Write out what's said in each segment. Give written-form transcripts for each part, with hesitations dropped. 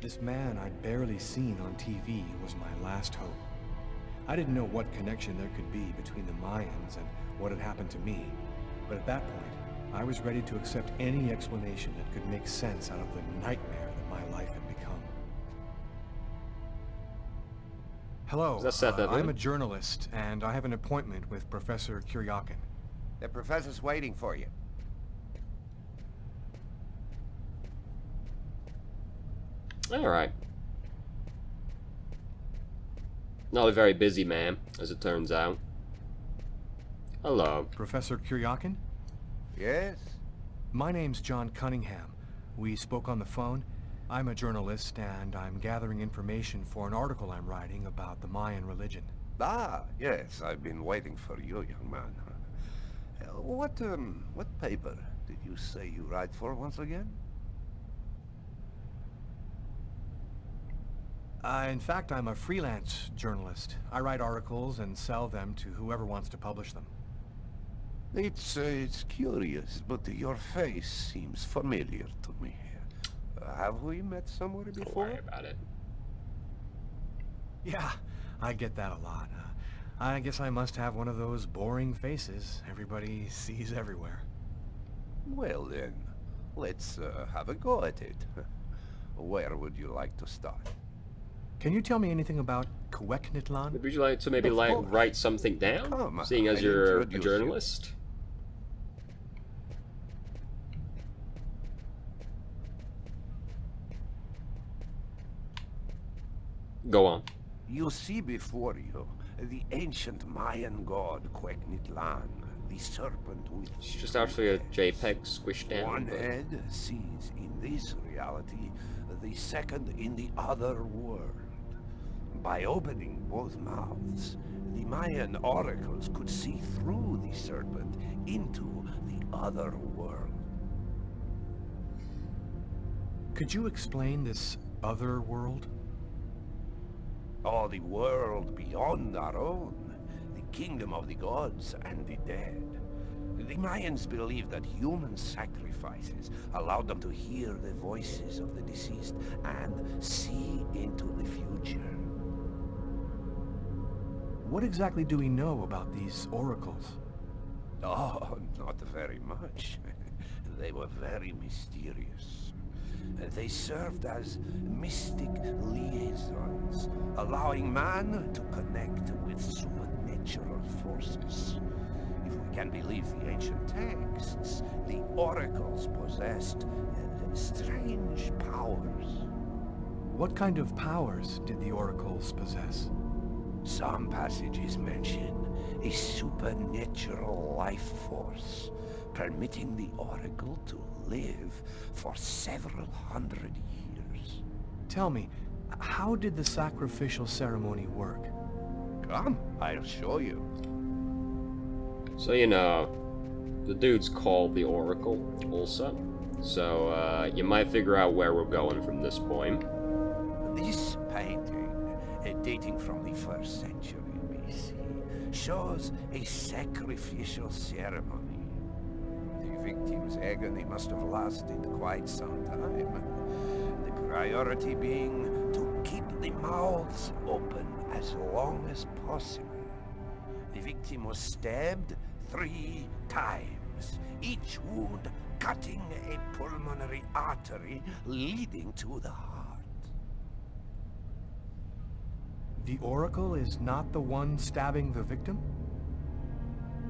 This man I'd barely seen on TV was my last hope. I didn't know what connection there could be between the Mayans and what had happened to me, but at that point, I was ready to accept any explanation that could make sense out of the nightmare that my life had become. Hello, Is that Seth Evelyn? I'm a journalist, and I have an appointment with Professor Kuryakin. The professor's waiting for you. Alright. Not a very busy man, as it turns out. Hello. Professor Kuryakin? Yes? My name's John Cunningham. We spoke on the phone. I'm a journalist, and I'm gathering information for an article I'm writing about the Mayan religion. Ah, yes, I've been waiting for you, young man. What paper did you say you write for once again? In fact, I'm a freelance journalist. I write articles and sell them to whoever wants to publish them. It's curious, but your face seems familiar to me. Have we met somewhere Don't before? worry about it. Yeah, I get that a lot. I guess I must have one of those boring faces everybody sees everywhere. Well then, let's have a go at it. Where would you like to start? Can you tell me anything about Kueknitlan? Would you like to maybe Of like course. write something down, Come, seeing as I'll you're a introduce journalist? Go on. You see before you the ancient Mayan god Kueknitlan, the serpent with It's just two actually a heads. JPEG squished down. One but- head sees in this reality, the second in the other world. By opening both mouths, the Mayan oracles could see through the serpent into the other world. Could you explain this other world? Oh, the world beyond our own, the kingdom of the gods and the dead. The Mayans believed that human sacrifices allowed them to hear the voices of the deceased and see into the future. What exactly do we know about these oracles? Oh, not very much. They were very mysterious. They served as mystic liaisons, allowing man to connect with supernatural forces. If we can believe the ancient texts, the oracles possessed strange powers. What kind of powers did the oracles possess? Some passages mention a supernatural life force, permitting the oracle to live for several hundred years. Tell me, how did the sacrificial ceremony work? Come, I'll show you. So, you know, the dude's called the Oracle also. So, you might figure out where we're going from this point. This painting, dating from the 1st century BC, shows a sacrificial ceremony. The victim's agony must have lasted quite some time. The priority being to keep the mouths open as long as possible. The victim was stabbed 3 times, each wound cutting a pulmonary artery leading to the heart. The oracle is not the one stabbing the victim?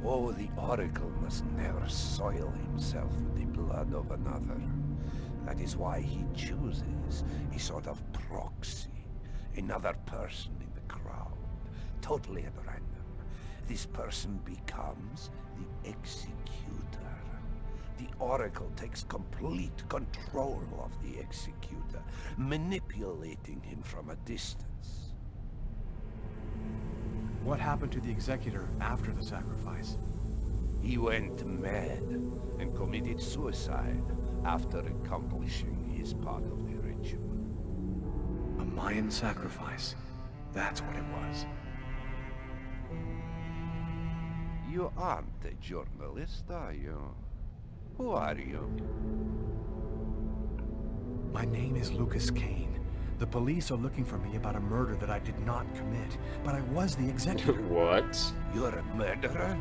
Oh, the oracle must never soil himself with the blood of another. That is why he chooses a sort of proxy, another person in the crowd, totally at random. This person becomes the executor. The oracle takes complete control of the executor, manipulating him from a distance. What happened to the executor after the sacrifice? He went mad and committed suicide after accomplishing his part of the ritual. A Mayan sacrifice. That's what it was. You aren't a journalist, are you? Who are you? My name is Lucas Kane. The police are looking for me about a murder that I did not commit, but I was the executor. What? You're a murderer?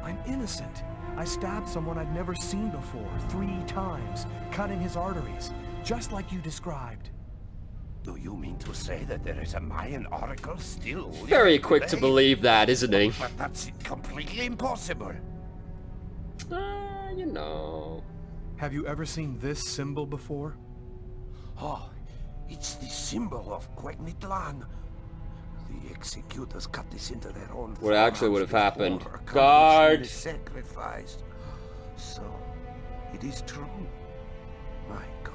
I'm innocent. I stabbed someone I'd never seen before 3 times, cutting his arteries, just like you described. Do you mean to say that there is a Mayan oracle still living Very quick to today? believe that, isn't he? But that's completely impossible. You know. Have you ever seen this symbol before? Oh, it's the symbol of Quegnitlan. The executors cut this into their own. What actually would have happened? before a Guard! is sacrificed. So, it is true. My God,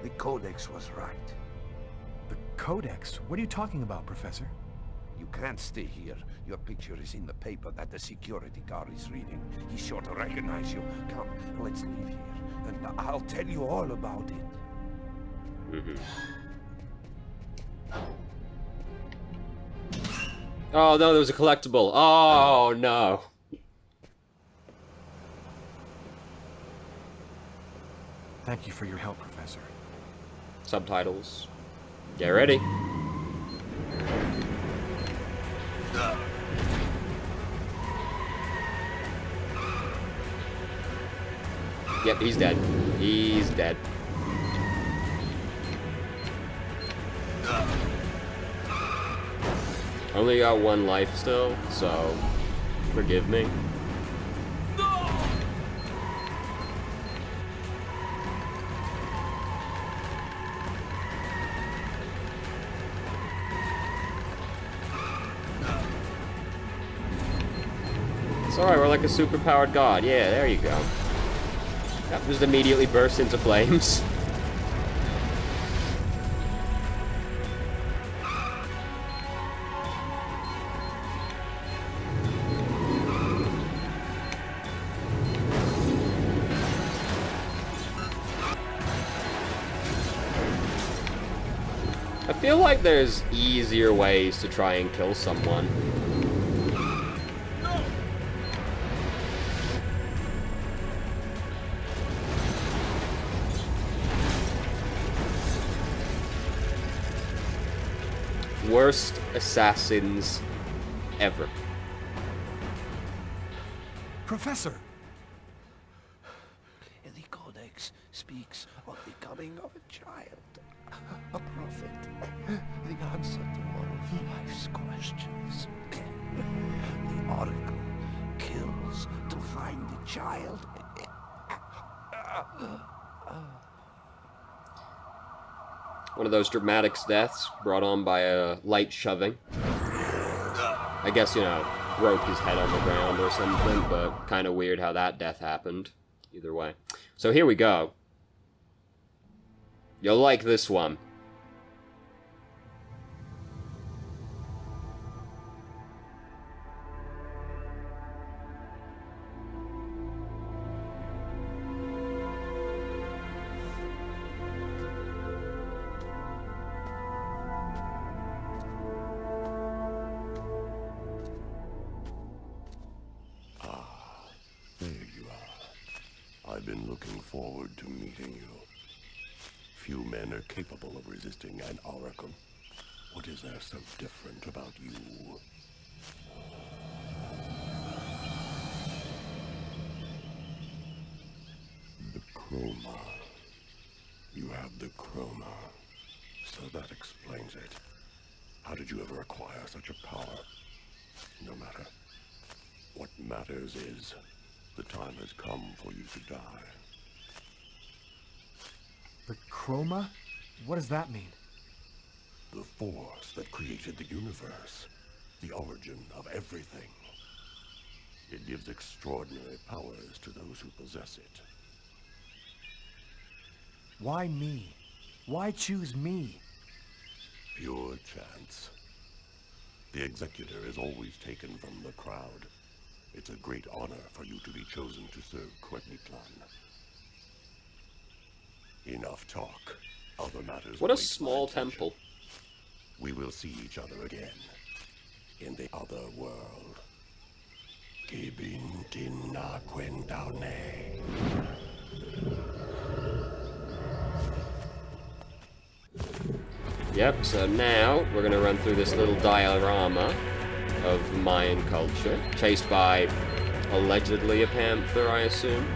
the Codex was right. The Codex? What are you talking about, Professor? You can't stay here. Your picture is in the paper that the security guard is reading. He's sure to recognize you. Come, let's leave here, and I'll tell you all about it. Oh no, there was a collectible. Oh no. Thank you for your help, Professor. Subtitles. Get ready. Yep, he's dead. He's dead. Only got 1 life still, so forgive me. It's alright, we're like a super-powered god. Yeah, there you go. That just immediately burst into flames. I feel like there's easier ways to try and kill someone. Worst assassins ever. Professor! The Codex speaks of the coming of a child, a prophet, the answer to all of life's questions. The oracle kills to find the child. One of those dramatic deaths brought on by a light shoving. I guess, you know, broke his head on the ground or something, but kind of weird how that death happened. Either way. So here we go. You'll like this one. There you are. I've been looking forward to meeting you. Few men are capable of resisting an oracle. What is there so different about you? The chroma. You have the chroma. So that explains it. How did you ever acquire such a power? No matter. What matters is, the time has come for you to die. The chroma? What does that mean? The force that created the universe. The origin of everything. It gives extraordinary powers to those who possess it. Why me? Why choose me? Pure chance. The executor is always taken from the crowd. It's a great honor for you to be chosen to serve Quegnitlan. Enough talk. Other matters. What a wait my small attention. temple. We will see each other again. In the other world. Kibin Tina Quentaune. Yep, so now we're gonna run through this little diorama of Mayan culture, chased by allegedly a panther, I assume.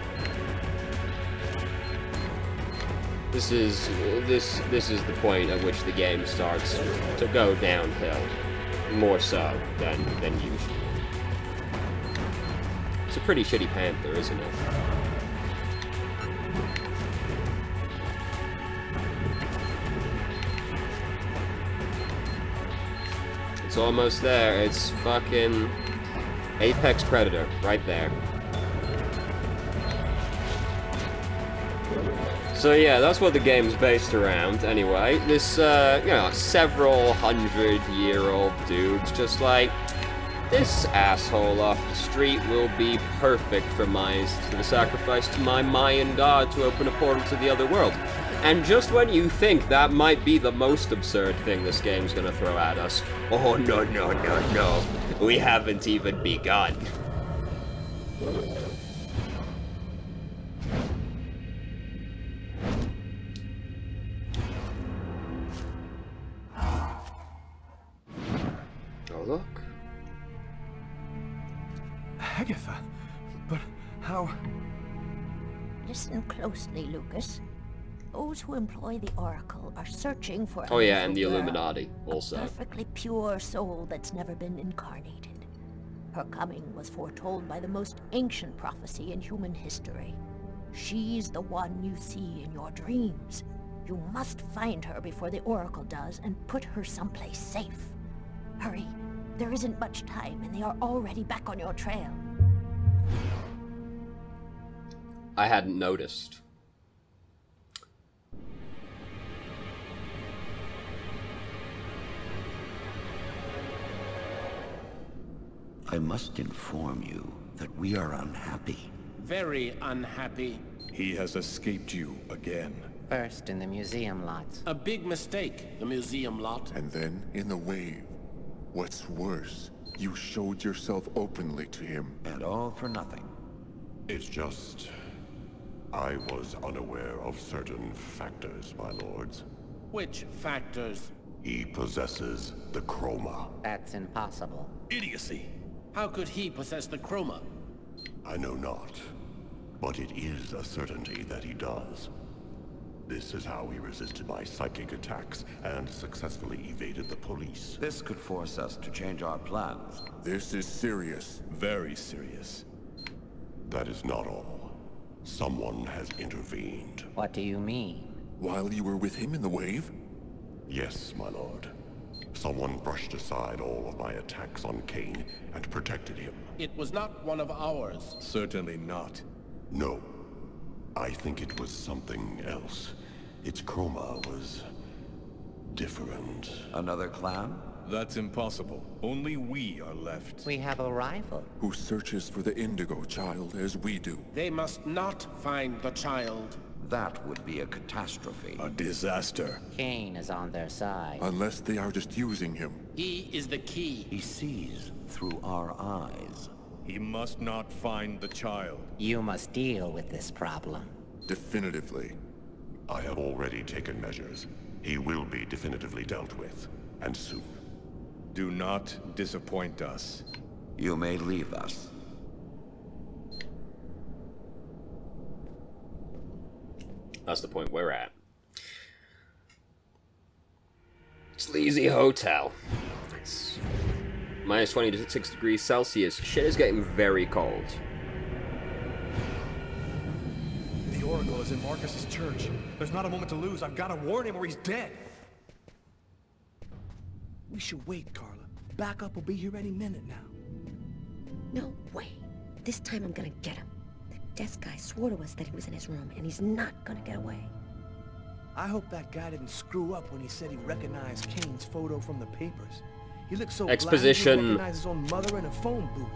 This is the point at which the game starts to go downhill, more so than usual. It's a pretty shitty panther, isn't it? It's almost there. It's fucking Apex Predator right there. So yeah, that's what the game's based around, anyway. This, you know, several hundred-year-old dudes just like, this asshole off the street will be perfect for the sacrifice to my Mayan god to open a portal to the other world. And just when you think that might be the most absurd thing this game's gonna throw at us, oh no, no, no, no, we haven't even begun. Oh, look. Agatha? But how... Listen closely, Lucas. Those who employ the Oracle are searching for Oh a yeah, and the little girl, Illuminati, also. a perfectly pure soul that's never been incarnated. Her coming was foretold by the most ancient prophecy in human history. She's the one you see in your dreams. You must find her before the Oracle does and put her someplace safe. Hurry. There isn't much time, and they are already back on your trail. I hadn't noticed. I must inform you that we are unhappy. Very unhappy. He has escaped you again. First in the museum lots. A big mistake, the museum lot. And then in the wave. What's worse, you showed yourself openly to him. And all for nothing. It's just... I was unaware of certain factors, my lords. Which factors? He possesses the chroma. That's impossible. Idiocy! How could he possess the chroma? I know not, but it is a certainty that he does. This is how he resisted my psychic attacks and successfully evaded the police. This could force us to change our plans. This is serious. Very serious. That is not all. Someone has intervened. What do you mean? While you were with him in the wave? Yes, my lord. Someone brushed aside all of my attacks on Cain and protected him. It was not one of ours. Certainly not. No. I think it was something else. Its chroma was... different. Another clan? That's impossible. Only we are left. We have a rival. Who searches for the Indigo child as we do. They must not find the child. That would be a catastrophe. A disaster. Cain is on their side. Unless they are just using him. He is the key. He sees through our eyes. He must not find the child. You must deal with this problem. Definitively. I have already taken measures. He will be definitively dealt with. And soon. Do not disappoint us. You may leave us. That's the point we're at. Sleazy Hotel. Nice. Minus 26 degrees Celsius. Shit is getting very cold. The Oracle is in Marcus's church. There's not a moment to lose. I've got to warn him or he's dead. We should wait, Carla. Backup will be here any minute now. No way. This time I'm gonna get him. The desk guy swore to us that he was in his room, and he's not gonna get away. I hope that guy didn't screw up when he said he recognized Kane's photo from the papers. He looked so Exposition. blind he recognized his own mother in a phone booth.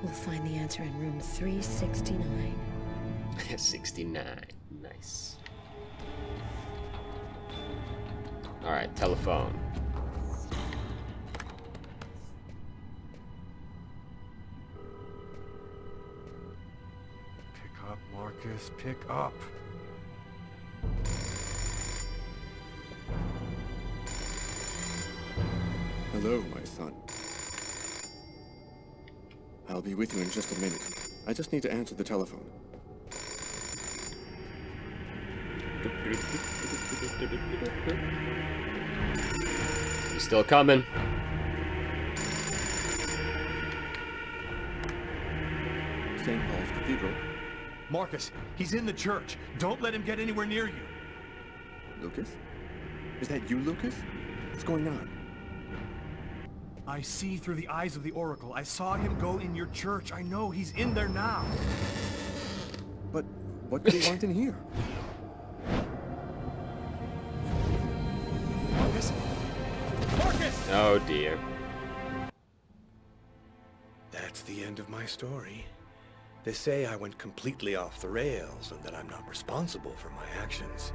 We'll find the answer in room 369. 69. Nice. Alright, telephone. Pick up, Marcus. Pick up. Hello, my son. I'll be with you in just a minute. I just need to answer the telephone. He's still coming. St. Paul's Cathedral. Marcus, he's in the church. Don't let him get anywhere near you. Lucas? Is that you, Lucas? What's going on? I see through the eyes of the Oracle. I saw him go in your church. I know he's in there now. But what do they want in here? Marcus? Marcus! Oh dear. That's the end of my story. They say I went completely off the rails and that I'm not responsible for my actions.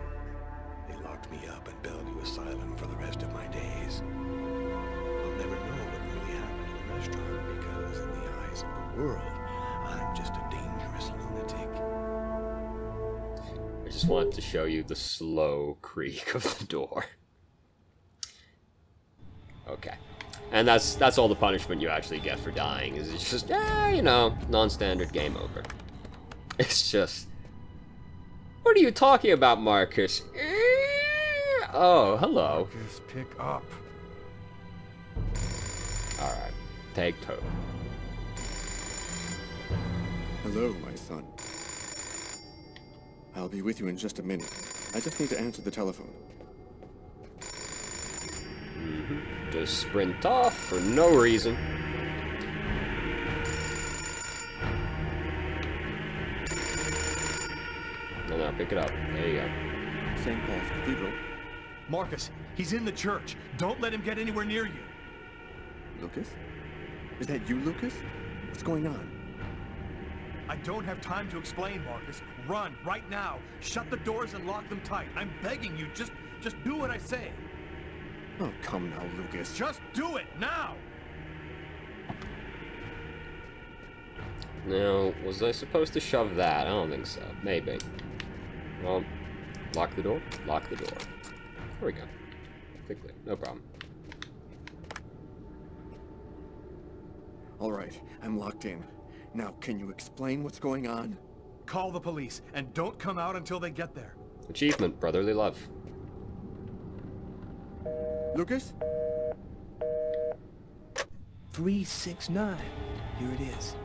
They locked me up in Bellevue Asylum for the rest of my days. I'll never know what really happened in the restaurant because in the eyes of the world, I'm just a dangerous lunatic. I just wanted to show you the slow creak of the door. Okay. And that's all the punishment you actually get for dying, is it's just, you know, non-standard game over. It's just... What are you talking about, Marcus? Oh, hello. Marcus, pick up. Alright, take two. Hello, my son. I'll be with you in just a minute. I just need to answer the telephone. Just sprint off for no reason. No, no, pick it up. There you go. St. Paul's Cathedral. Marcus, he's in the church. Don't let him get anywhere near you. Lucas? Is that you, Lucas? What's going on? I don't have time to explain, Marcus. Run, right now. Shut the doors and lock them tight. I'm begging you, just do what I say. Oh, come now, Lucas. Just do it, now! Now, was I supposed to shove that? I don't think so. Maybe. Well, lock the door. Lock the door. There we go. Quickly. No problem. All right, I'm locked in. Now, can you explain what's going on? Call the police, and don't come out until they get there. Achievement, brotherly love. Lucas? 369. Here it is.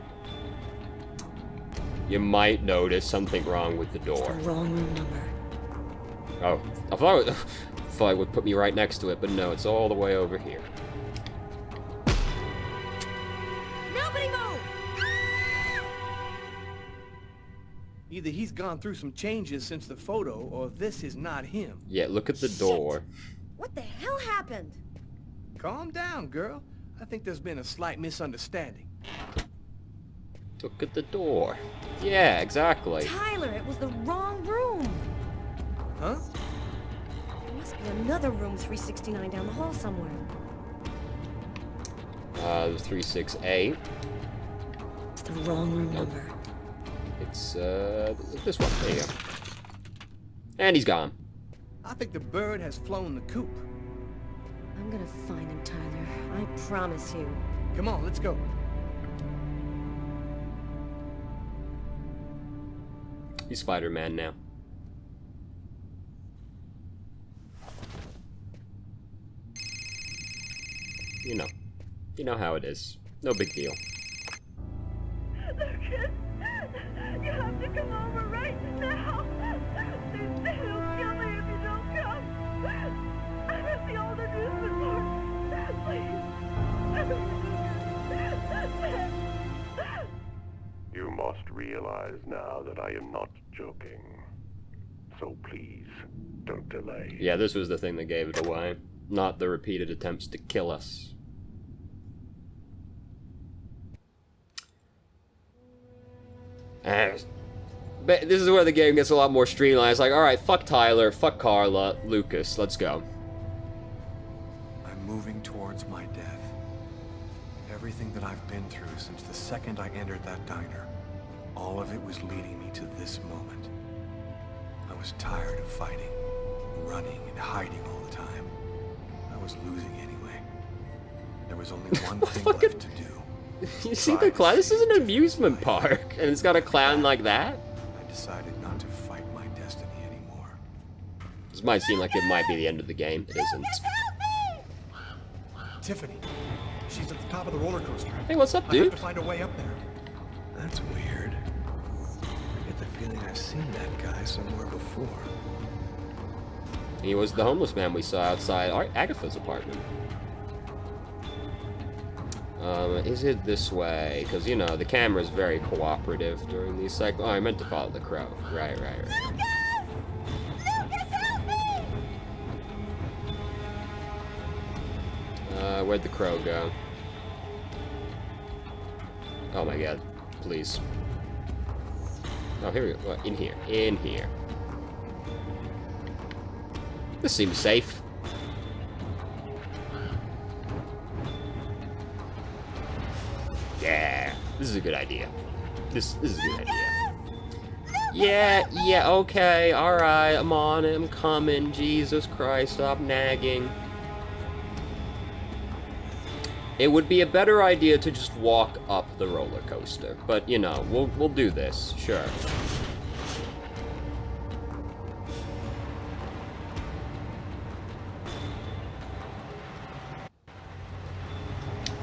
You might notice something wrong with the door. The wrong room number. Oh, I thought it would put me right next to it, but no, it's all the way over here. Nobody move! Either he's gone through some changes since the photo, or this is not him. Yeah, look at the door. What the hell happened? Calm down, girl. I think there's been a slight misunderstanding. Look at the door. Yeah, exactly. Tyler, it was the wrong room. Huh? There must be another room 369 down the hall somewhere. The 368. It's the wrong room number. It's, this one. There you go. And he's gone. I think the bird has flown the coop. I'm gonna find him, Tyler. I promise you. Come on, let's go. He's Spider-Man now. You know how it is. No big deal. Lucas, you have to come over right now. They'll kill me if you don't come. I'm at the old amusement park. Please. You must realize now that I am not joking. So please, don't delay. Yeah, this was the thing that gave it away. Not the repeated attempts to kill us. But this is where the game gets a lot more streamlined. It's like, alright, fuck Tyler, fuck Carla, Lucas, let's go. I'm moving towards my death. Everything that I've been through since the second I entered that diner, all of it was leading me to this moment. I was tired of fighting, running and hiding all the time. I was losing anyway. there was only one thing left to do. You see the clown? This is an amusement park, and it's got a clown like that? I decided not to fight my destiny anymore. This might seem like it might be the end of the game. It isn't. Tiffany, she's at the top of the roller coaster. Hey, what's up, I have dude? to find a way up there. That's weird. I get the feeling I've seen that guy somewhere before. He was the homeless man we saw outside Agatha's apartment. Is it this way? Because, you know, the camera's very cooperative during these cycles. Oh, I meant to follow the crow. Right. Lucas, help me! Where'd the crow go? Oh my god. Please. Oh, here we go. What? In here. In here. This seems safe. Yeah, this is a good idea. This is a good idea. Yeah, okay, alright, I'm on it, I'm coming. Jesus Christ, stop nagging. It would be a better idea to just walk up the roller coaster, but you know, we'll do this, sure.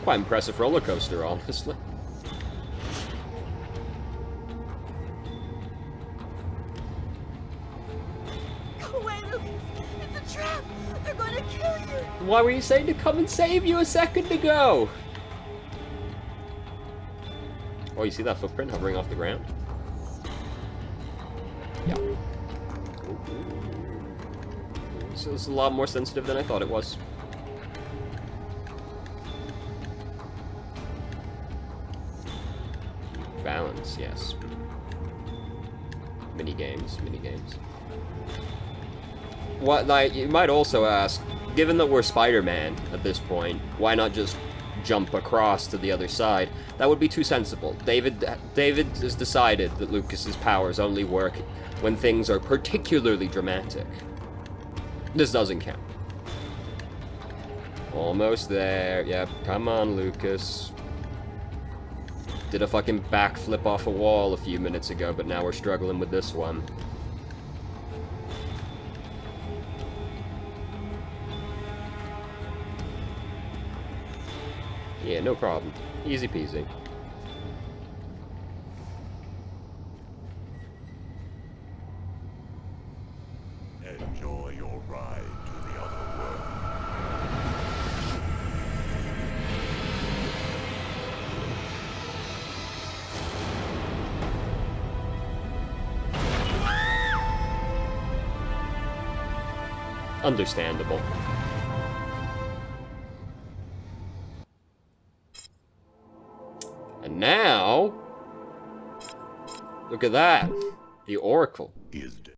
Quite impressive roller coaster, honestly. Go away, Lucas! It's a trap! They're going to kill you! Why were you saying to come and save you a second ago? Oh, you see that footprint hovering off the ground? Yeah. So it's a lot more sensitive than I thought it was. Balance, yes. Minigames. What, like, you might also ask, given that we're Spider-Man at this point, why not just jump across to the other side? That would be too sensible. David has decided that Lucas's powers only work when things are particularly dramatic. This doesn't count. Almost there. Yep, come on, Lucas. Did a fucking backflip off a wall a few minutes ago, but now we're struggling with this one. Yeah, no problem. Easy peasy. Enjoy your ride to the other world. Understandable. And now, look at that. The Oracle. Is dead.